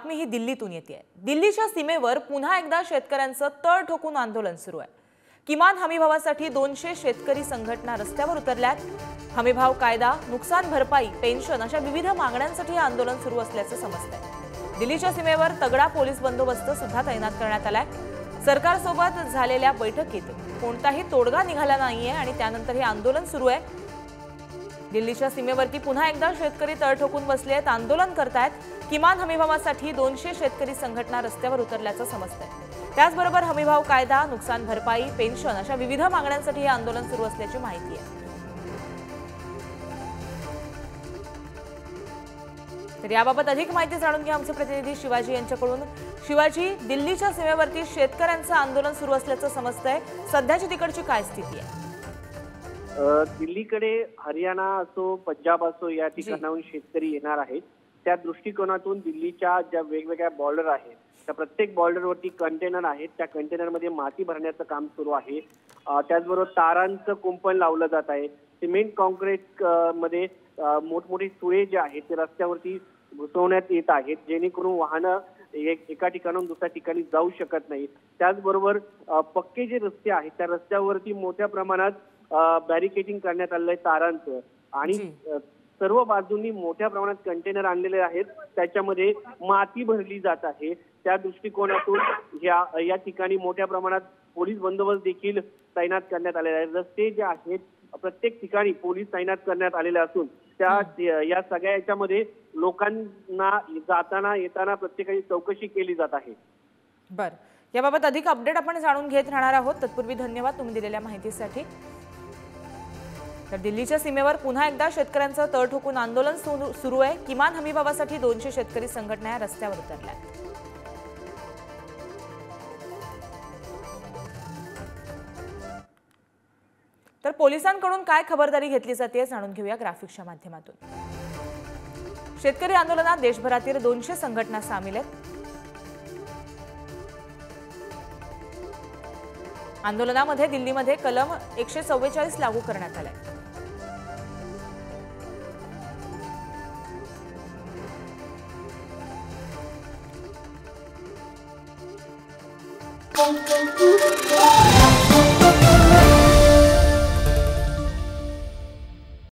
बातमी ही दिल्लीतून येते. दिल्लीच्या सीमेवर पुन्हा एकदा शेतकऱ्यांचं तळ ठोकून आंदोलन सुरू आहे. किमान हमीभावासाठी 200 शेतकरी संघटना रस्त्यावर उतरल्यात. हमीभाव कायदा, नुकसान भरपाई, पेन्शन अशा विविध मागण्यांसाठी आंदोलन सुरू असल्याचं समजतंय. दिल्लीच्या सीमेवर तगडा पोलीस बंदोबस्त सुद्धा तैनात करण्यात आलाय. सरकारसोबत झालेल्या बैठकीत कोणताही तोडगा निघाला नाहीये आणि त्यानंतर हे आंदोलन सुरू आहे. दिल्लीच्या सीमेवरती पुन्हा एकदा शेतकरी तळ ठोकून बसले आहेत, आंदोलन करतायत. किमान हमीभावासाठी 200 शेतकरी संघटना रस्त्यावर उतरल्याचं समजतंय. त्याचबरोबर हमीभाव कायदा, नुकसान भरपाई, पेन्शन अशा विविध मागण्यांसाठी हे आंदोलन सुरू असल्याची माहिती आहे. तर याबाबत अधिक माहिती जाणून घ्या आमचे प्रतिनिधी शिवाजी यांच्याकडून. शिवाजी, दिल्लीच्या सीमेवरती शेतकऱ्यांचं आंदोलन सुरू असल्याचं समजतंय. सध्याची तिकडची काय स्थिती आहे? दिल्लीकडे हरियाणा असो, पंजाब असो, या ठिकाणाहून शेतकरी येणार आहेत. त्या दृष्टिकोनातून दिल्लीच्या ज्या वेगवेगळ्या बॉर्डर आहेत त्या प्रत्येक बॉर्डरवरती कंटेनर आहेत. त्या कंटेनरमध्ये माती भरण्याचं काम सुरू आहे. त्याचबरोबर तारांचं कुंपण लावलं जात आहे. सिमेंट कॉन्क्रीट मध्ये मोठमोठी सुळे जे आहेत ते रस्त्यावरती घुसवण्यात येत आहेत, जेणेकरून वाहनं एका ठिकाणाहून दुसऱ्या ठिकाणी जाऊ शकत नाही. त्याचबरोबर पक्के जे रस्ते आहेत त्या रस्त्यावरती मोठ्या प्रमाणात बॅरिकेडिंग करण्यात आलेलं आहे तारांचं, आणि सर्व बाजूंनी मोठ्या प्रमाणात कंटेनर आणलेले आहेत. त्याच्यामध्ये माती भरली जात आहे. त्या दृष्टिकोनातून या ठिकाणी मोठ्या प्रमाणात पोलीस बंदोबस्त देखील तैनात करण्यात आलेला आहे. रस्ते जे आहेत प्रत्येक ठिकाणी पोलीस तैनात करण्यात आलेले असून या सगळ्या याच्यामध्ये लोकांना जाताना येताना प्रत्येकाची चौकशी केली जात आहे. बरं, याबाबत अधिक अपडेट आपण जाणून घेत राहणार आहोत. तत्पूर्वी धन्यवाद तुम्ही दिलेल्या माहितीसाठी. तर दिल्लीच्या सीमेवर पुन्हा एकदा शेतकऱ्यांचं तळ ठोकून आंदोलन सुरू आहे. किमान हमीभावासाठी 200 शेतकरी संघटना रस्त्यावर उतरल्या. तर पोलिसांकडून काय खबरदारी घेतली जाते जाणून घेऊया ग्राफिक्सच्या माध्यमातून. शेतकरी आंदोलनात देशभरातील 200 संघटना सामील आहेत. आंदोलनामध्ये दिल्लीमध्ये कलम 144 लागू करण्यात आलाय.